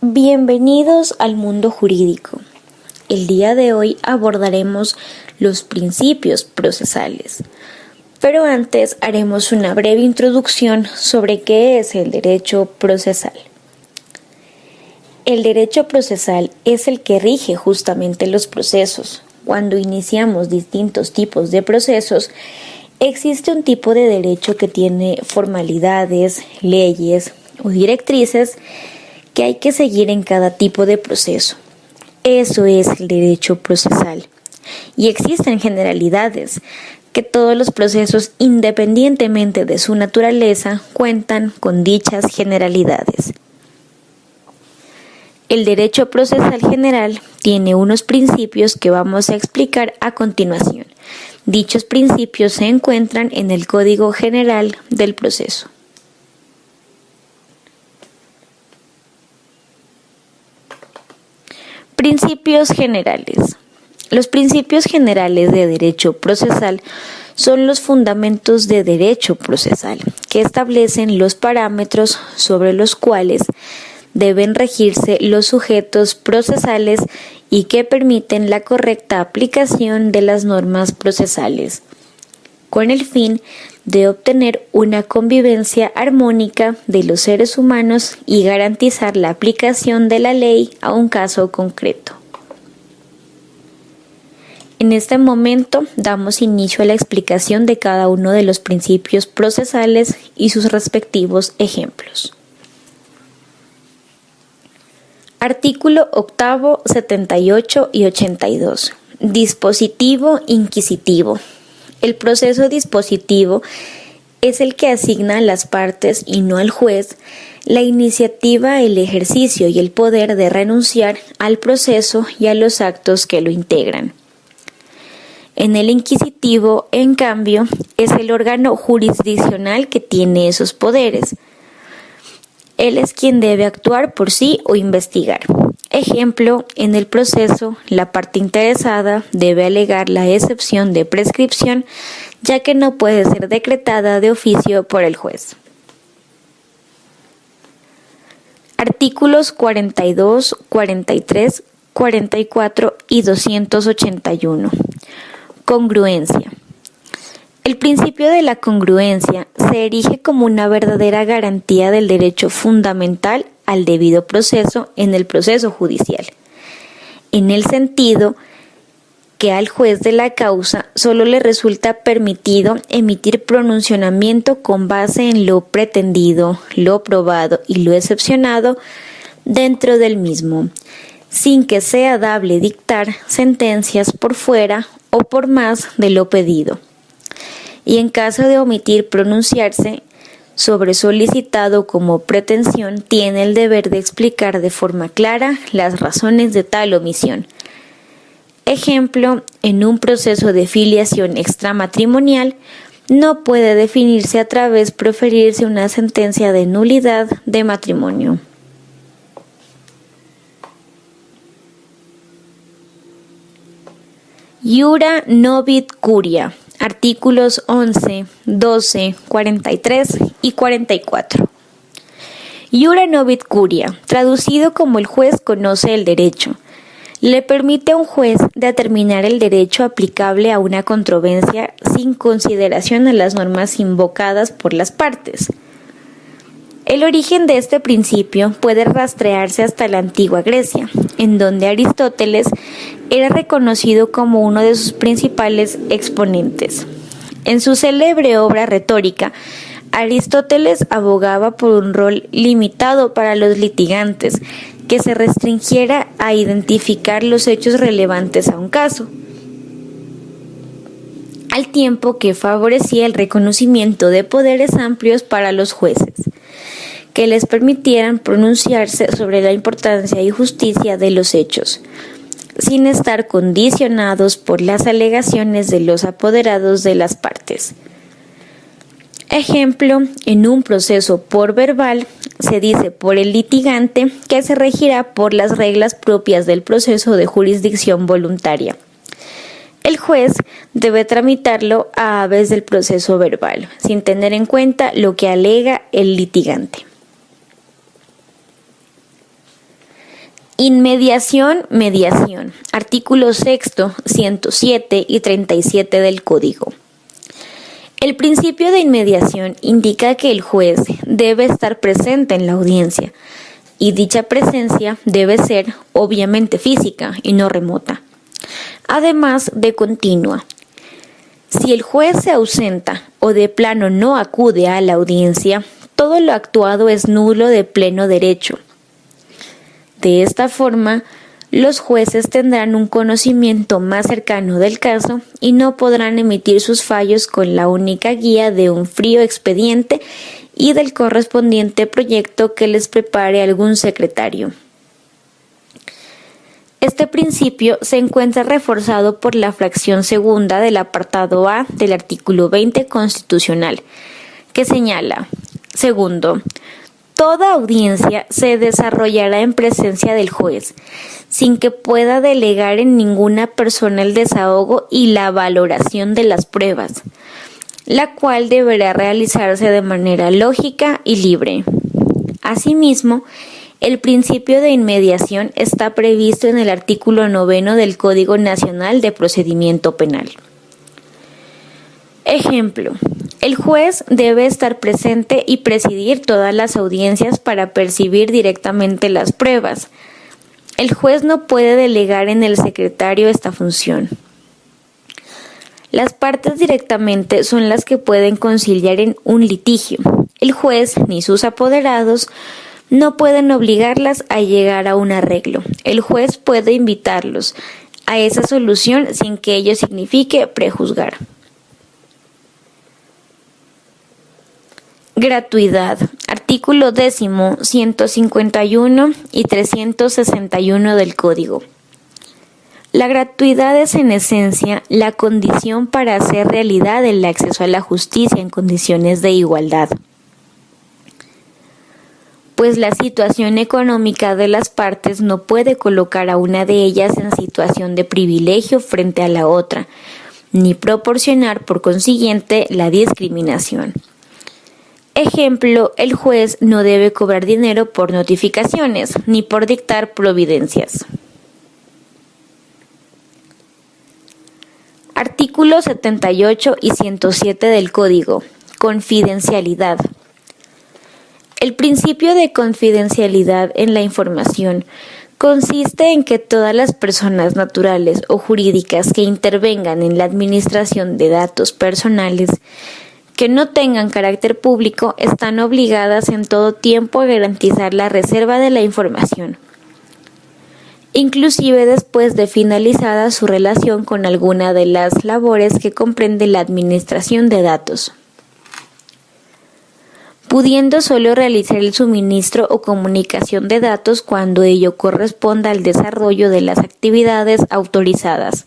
Bienvenidos al mundo jurídico. El día de hoy abordaremos los principios procesales, pero antes haremos una breve introducción sobre qué es el derecho procesal. El derecho procesal es el que rige justamente los procesos. Cuando iniciamos distintos tipos de procesos, existe un tipo de derecho que tiene formalidades, leyes o directrices que hay que seguir en cada tipo de proceso. Eso es el derecho procesal. Y existen generalidades, que todos los procesos, independientemente de su naturaleza, cuentan con dichas generalidades. El derecho procesal general tiene unos principios que vamos a explicar a continuación. Dichos principios se encuentran en el Código General del Proceso. Principios generales. Los principios generales de derecho procesal son los fundamentos de derecho procesal, que establecen los parámetros sobre los cuales deben regirse los sujetos procesales y que permiten la correcta aplicación de las normas procesales, con el fin de obtener una convivencia armónica de los seres humanos y garantizar la aplicación de la ley a un caso concreto. En este momento damos inicio a la explicación de cada uno de los principios procesales y sus respectivos ejemplos. Artículo 8, 78 y 82. Dispositivo inquisitivo. El proceso dispositivo es el que asigna a las partes y no al juez la iniciativa, el ejercicio y el poder de renunciar al proceso y a los actos que lo integran. En el inquisitivo, en cambio, es el órgano jurisdiccional que tiene esos poderes. Él es quien debe actuar por sí o investigar. Ejemplo, en el proceso, la parte interesada debe alegar la excepción de prescripción, ya que no puede ser decretada de oficio por el juez. Artículos 42, 43, 44 y 281. Congruencia. El principio de la congruencia se erige como una verdadera garantía del derecho fundamental al debido proceso en el proceso judicial, en el sentido que al juez de la causa solo le resulta permitido emitir pronunciamiento con base en lo pretendido, lo probado y lo excepcionado dentro del mismo, sin que sea dable dictar sentencias por fuera o por más de lo pedido. Y en caso de omitir pronunciarse sobre solicitado como pretensión, tiene el deber de explicar de forma clara las razones de tal omisión. Ejemplo, en un proceso de filiación extramatrimonial, no puede definirse a través proferirse una sentencia de nulidad de matrimonio. Iura novit curia. Artículos 11, 12, 43 y 44. Iura novit curia, traducido como el juez conoce el derecho, le permite a un juez determinar el derecho aplicable a una controversia sin consideración a las normas invocadas por las partes. El origen de este principio puede rastrearse hasta la antigua Grecia, en donde Aristóteles era reconocido como uno de sus principales exponentes. En su célebre obra retórica, Aristóteles abogaba por un rol limitado para los litigantes, que se restringiera a identificar los hechos relevantes a un caso, al tiempo que favorecía el reconocimiento de poderes amplios para los jueces, que les permitieran pronunciarse sobre la importancia y justicia de los hechos, sin estar condicionados por las alegaciones de los apoderados de las partes. Ejemplo, en un proceso por verbal, se dice por el litigante que se regirá por las reglas propias del proceso de jurisdicción voluntaria. El juez debe tramitarlo a aves del proceso verbal, sin tener en cuenta lo que alega el litigante. Inmediación, mediación. Artículo 6º, 107 y 37 del Código. El principio de inmediación indica que el juez debe estar presente en la audiencia y dicha presencia debe ser obviamente física y no remota, además de continua. Si el juez se ausenta o de plano no acude a la audiencia, todo lo actuado es nulo de pleno derecho. De esta forma, los jueces tendrán un conocimiento más cercano del caso y no podrán emitir sus fallos con la única guía de un frío expediente y del correspondiente proyecto que les prepare algún secretario. Este principio se encuentra reforzado por la fracción segunda del apartado A del artículo 20 constitucional, que señala: segundo, toda audiencia se desarrollará en presencia del juez, sin que pueda delegar en ninguna persona el desahogo y la valoración de las pruebas, la cual deberá realizarse de manera lógica y libre. Asimismo, el principio de inmediación está previsto en el artículo 9 del Código Nacional de Procedimiento Penal. Ejemplo: el juez debe estar presente y presidir todas las audiencias para percibir directamente las pruebas. El juez no puede delegar en el secretario esta función. Las partes directamente son las que pueden conciliar en un litigio. El juez ni sus apoderados no pueden obligarlas a llegar a un arreglo. El juez puede invitarlos a esa solución sin que ello signifique prejuzgar. Gratuidad. Artículo 10º, 151 y 361 del Código. La gratuidad es en esencia la condición para hacer realidad el acceso a la justicia en condiciones de igualdad, pues la situación económica de las partes no puede colocar a una de ellas en situación de privilegio frente a la otra, ni proporcionar por consiguiente la discriminación. Ejemplo: el juez no debe cobrar dinero por notificaciones, ni por dictar providencias. Artículos 78 y 107 del Código. Confidencialidad. El principio de confidencialidad en la información consiste en que todas las personas naturales o jurídicas que intervengan en la administración de datos personales que no tengan carácter público están obligadas en todo tiempo a garantizar la reserva de la información, inclusive después de finalizada su relación con alguna de las labores que comprende la administración de datos, pudiendo solo realizar el suministro o comunicación de datos cuando ello corresponda al desarrollo de las actividades autorizadas.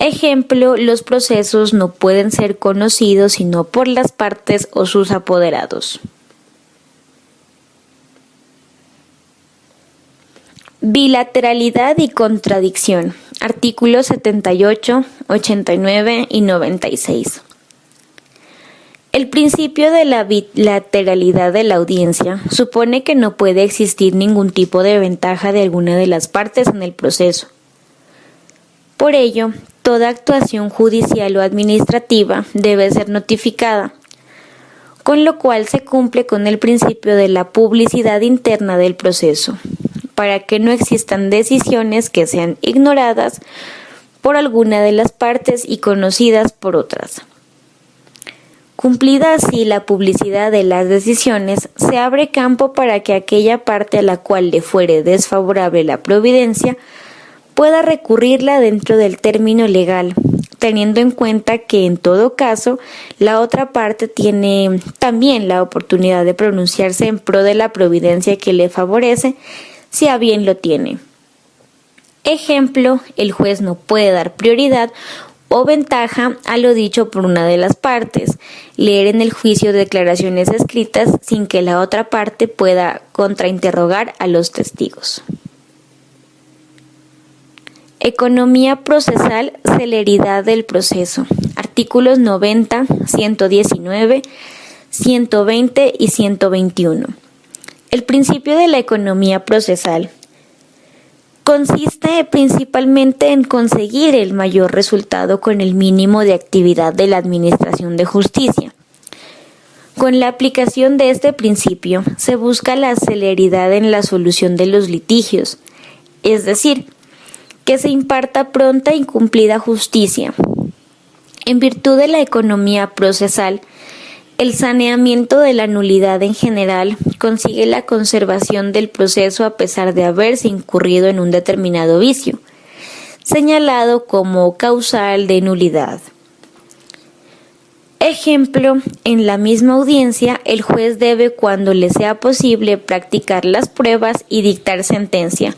Ejemplo: los procesos no pueden ser conocidos sino por las partes o sus apoderados. Bilateralidad y contradicción. Artículos 78, 89 y 96. El principio de la bilateralidad de la audiencia supone que no puede existir ningún tipo de ventaja de alguna de las partes en el proceso. Por ello, toda actuación judicial o administrativa debe ser notificada, con lo cual se cumple con el principio de la publicidad interna del proceso, para que no existan decisiones que sean ignoradas por alguna de las partes y conocidas por otras. Cumplida así la publicidad de las decisiones, se abre campo para que aquella parte a la cual le fuere desfavorable la providencia pueda recurrirla dentro del término legal, teniendo en cuenta que en todo caso la otra parte tiene también la oportunidad de pronunciarse en pro de la providencia que le favorece, si a bien lo tiene. Ejemplo: el juez no puede dar prioridad o ventaja a lo dicho por una de las partes, leer en el juicio declaraciones escritas sin que la otra parte pueda contrainterrogar a los testigos. Economía procesal, celeridad del proceso. Artículos 90, 119, 120 y 121. El principio de la economía procesal consiste principalmente en conseguir el mayor resultado con el mínimo de actividad de la administración de justicia. Con la aplicación de este principio se busca la celeridad en la solución de los litigios, es decir, que se imparta pronta y cumplida justicia. En virtud de la economía procesal, el saneamiento de la nulidad en general consigue la conservación del proceso a pesar de haberse incurrido en un determinado vicio, señalado como causal de nulidad. Ejemplo, en la misma audiencia, el juez debe, cuando le sea posible, practicar las pruebas y dictar sentencia.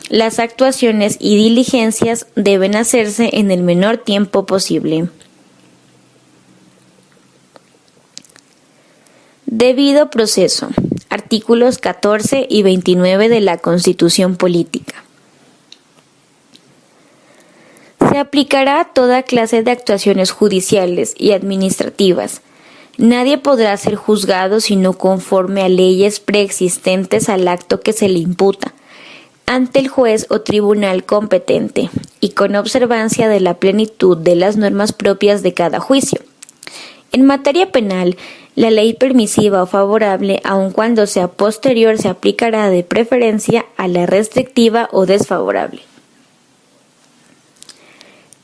Las actuaciones y diligencias deben hacerse en el menor tiempo posible. Debido proceso. Artículos 14 y 29 de la Constitución Política. Se aplicará a toda clase de actuaciones judiciales y administrativas. Nadie podrá ser juzgado sino conforme a leyes preexistentes al acto que se le imputa, ante el juez o tribunal competente, y con observancia de la plenitud de las normas propias de cada juicio. En materia penal, la ley permisiva o favorable, aun cuando sea posterior, se aplicará de preferencia a la restrictiva o desfavorable.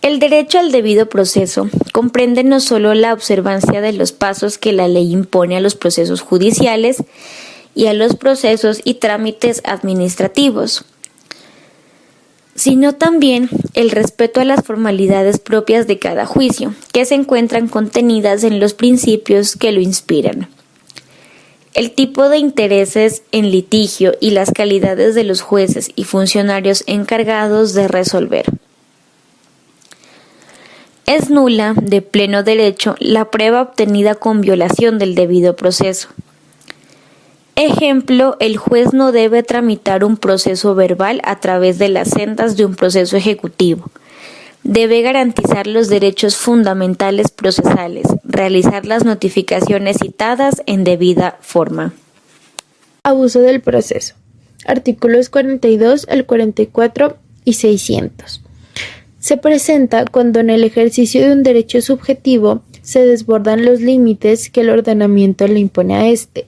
El derecho al debido proceso comprende no solo la observancia de los pasos que la ley impone a los procesos judiciales y a los procesos y trámites administrativos, sino también el respeto a las formalidades propias de cada juicio, que se encuentran contenidas en los principios que lo inspiran. El tipo de intereses en litigio y las calidades de los jueces y funcionarios encargados de resolver. Es nula, de pleno derecho, la prueba obtenida con violación del debido proceso. Ejemplo, el juez no debe tramitar un proceso verbal a través de las sendas de un proceso ejecutivo. Debe garantizar los derechos fundamentales procesales, realizar las notificaciones citadas en debida forma. Abuso del proceso. Artículos 42 al 44 y 600. Se presenta cuando en el ejercicio de un derecho subjetivo se desbordan los límites que el ordenamiento le impone a éste,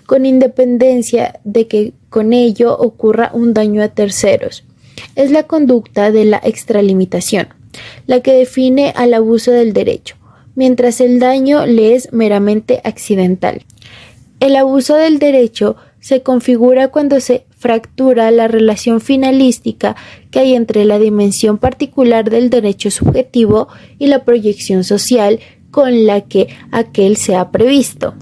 con independencia de que con ello ocurra un daño a terceros. Es la conducta de la extralimitación, la que define al abuso del derecho, mientras el daño le es meramente accidental. El abuso del derecho se configura cuando se fractura la relación finalística que hay entre la dimensión particular del derecho subjetivo y la proyección social con la que aquel se ha previsto.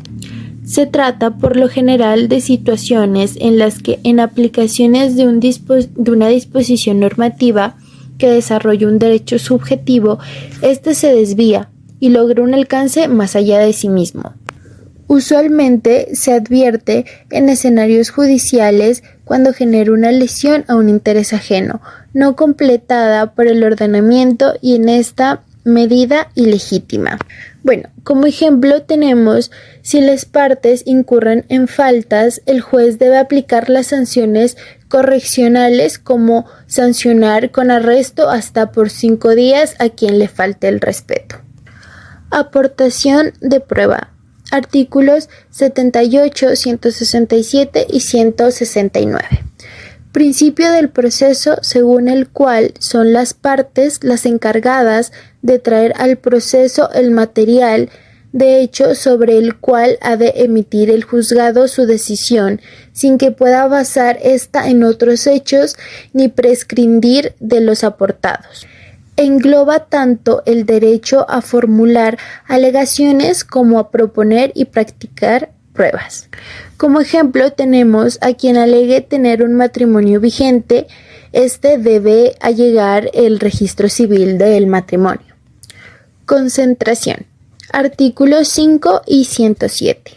Se trata, por lo general, de situaciones en las que, en aplicaciones de una disposición normativa que desarrolla un derecho subjetivo, éste se desvía y logra un alcance más allá de sí mismo. Usualmente se advierte en escenarios judiciales cuando genera una lesión a un interés ajeno, no completada por el ordenamiento y en esta medida ilegítima. Bueno, como ejemplo tenemos, si las partes incurren en faltas, el juez debe aplicar las sanciones correccionales como sancionar con arresto hasta por 5 días a quien le falte el respeto. Aportación de prueba. Artículos 78, 167 y 169. Principio del proceso según el cual son las partes las encargadas de traer al proceso el material de hecho sobre el cual ha de emitir el juzgado su decisión, sin que pueda basar ésta en otros hechos ni prescindir de los aportados. Engloba tanto el derecho a formular alegaciones como a proponer y practicar pruebas. Como ejemplo tenemos a quien alegue tener un matrimonio vigente, este debe allegar el registro civil del matrimonio. Concentración. Artículos 5 y 107.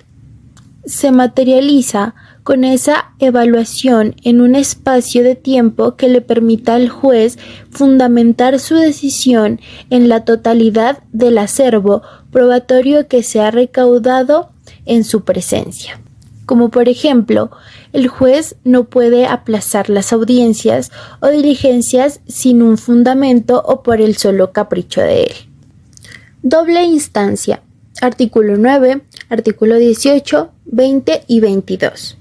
Se materializa con esa evaluación en un espacio de tiempo que le permita al juez fundamentar su decisión en la totalidad del acervo probatorio que se ha recaudado en su presencia. Como por ejemplo, el juez no puede aplazar las audiencias o diligencias sin un fundamento o por el solo capricho de él. Doble instancia. Artículo 9, artículo 18, 20 y 22.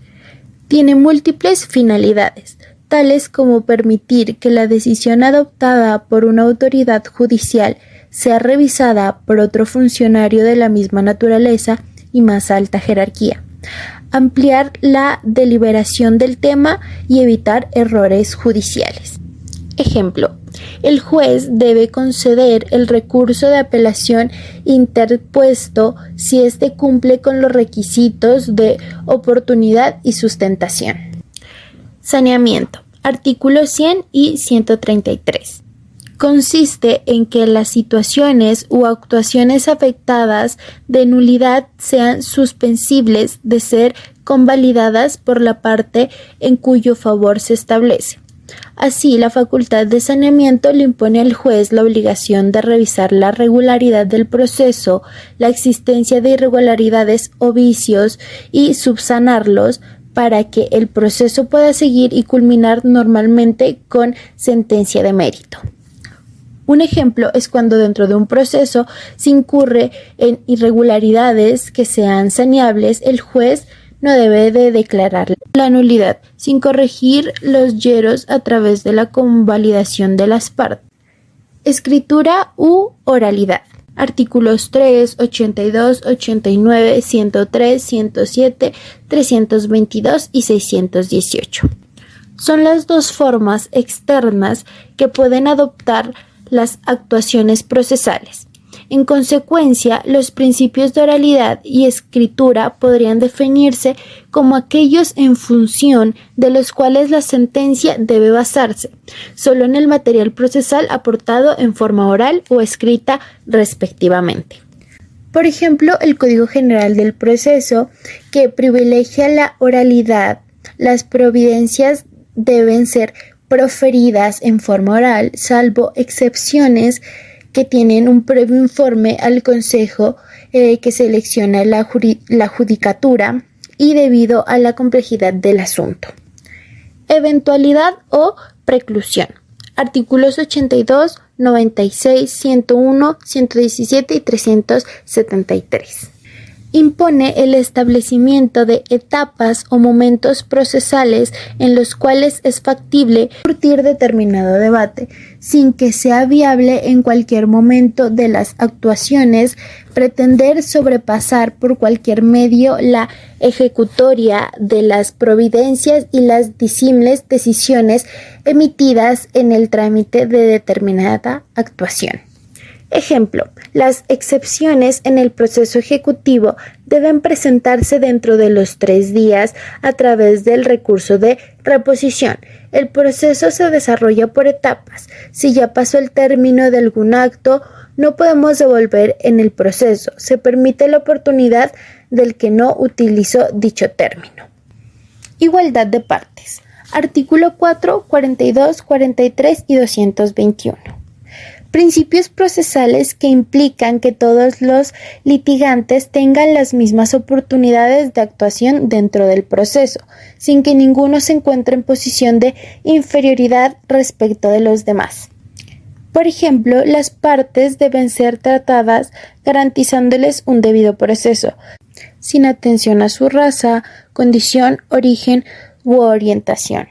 Tiene múltiples finalidades, tales como permitir que la decisión adoptada por una autoridad judicial sea revisada por otro funcionario de la misma naturaleza y más alta jerarquía, ampliar la deliberación del tema y evitar errores judiciales. Ejemplo: el juez debe conceder el recurso de apelación interpuesto si éste cumple con los requisitos de oportunidad y sustentación. Saneamiento. Artículos 100 y 133. Consiste en que las situaciones u actuaciones afectadas de nulidad sean suspensibles de ser convalidadas por la parte en cuyo favor se establece. Así, la facultad de saneamiento le impone al juez la obligación de revisar la regularidad del proceso, la existencia de irregularidades o vicios y subsanarlos para que el proceso pueda seguir y culminar normalmente con sentencia de mérito. Un ejemplo es cuando dentro de un proceso se incurre en irregularidades que sean saneables, el juez no debe de declarar la nulidad sin corregir los yeros a través de la convalidación de las partes. Escritura u oralidad. Artículos 3, 82, 89, 103, 107, 322 y 618. Son las dos formas externas que pueden adoptar las actuaciones procesales. En consecuencia, los principios de oralidad y escritura podrían definirse como aquellos en función de los cuales la sentencia debe basarse, solo en el material procesal aportado en forma oral o escrita respectivamente. Por ejemplo, el Código General del Proceso, que privilegia la oralidad, las providencias deben ser proferidas en forma oral, salvo excepciones que tienen un previo informe al Consejo que selecciona la judicatura y debido a la complejidad del asunto. Eventualidad o preclusión. Artículos 82, 96, 101, 117 y 373. Impone el establecimiento de etapas o momentos procesales en los cuales es factible curtir determinado debate, sin que sea viable en cualquier momento de las actuaciones pretender sobrepasar por cualquier medio la ejecutoria de las providencias y las disímiles decisiones emitidas en el trámite de determinada actuación. Ejemplo: las excepciones en el proceso ejecutivo deben presentarse dentro de los 3 días a través del recurso de reposición. El proceso se desarrolla por etapas. Si ya pasó el término de algún acto, no podemos devolver en el proceso. Se permite la oportunidad del que no utilizó dicho término. Igualdad de partes. Artículo 4, 42, 43 y 221. Principios procesales que implican que todos los litigantes tengan las mismas oportunidades de actuación dentro del proceso, sin que ninguno se encuentre en posición de inferioridad respecto de los demás. Por ejemplo, las partes deben ser tratadas garantizándoles un debido proceso, sin atención a su raza, condición, origen u orientación.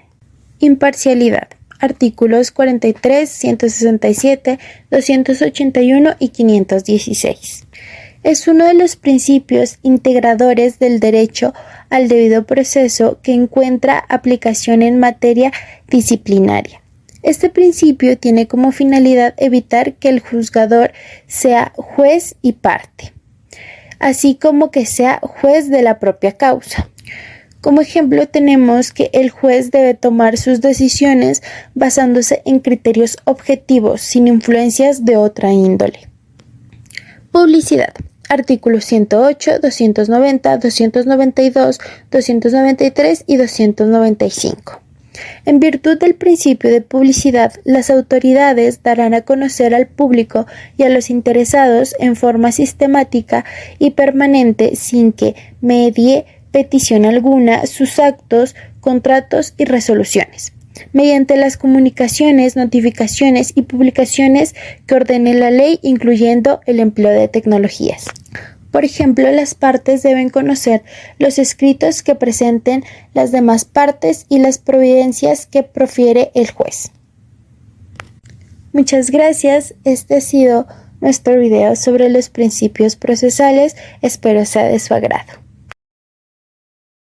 Imparcialidad. Artículos 43, 167, 281 y 516. Es uno de los principios integradores del derecho al debido proceso que encuentra aplicación en materia disciplinaria. Este principio tiene como finalidad evitar que el juzgador sea juez y parte, así como que sea juez de la propia causa. Como ejemplo, tenemos que el juez debe tomar sus decisiones basándose en criterios objetivos, sin influencias de otra índole. Publicidad. Artículos 108, 290, 292, 293 y 295. En virtud del principio de publicidad, las autoridades darán a conocer al público y a los interesados en forma sistemática y permanente, sin que medie petición alguna, sus actos contratos y resoluciones, mediante las comunicaciones, notificaciones y publicaciones que ordene la ley, incluyendo el empleo de tecnologías. Por ejemplo, las partes deben conocer los escritos que presenten las demás partes y las providencias que profiere el juez. Muchas gracias. Este ha sido nuestro video sobre los principios procesales. Espero sea de su agrado.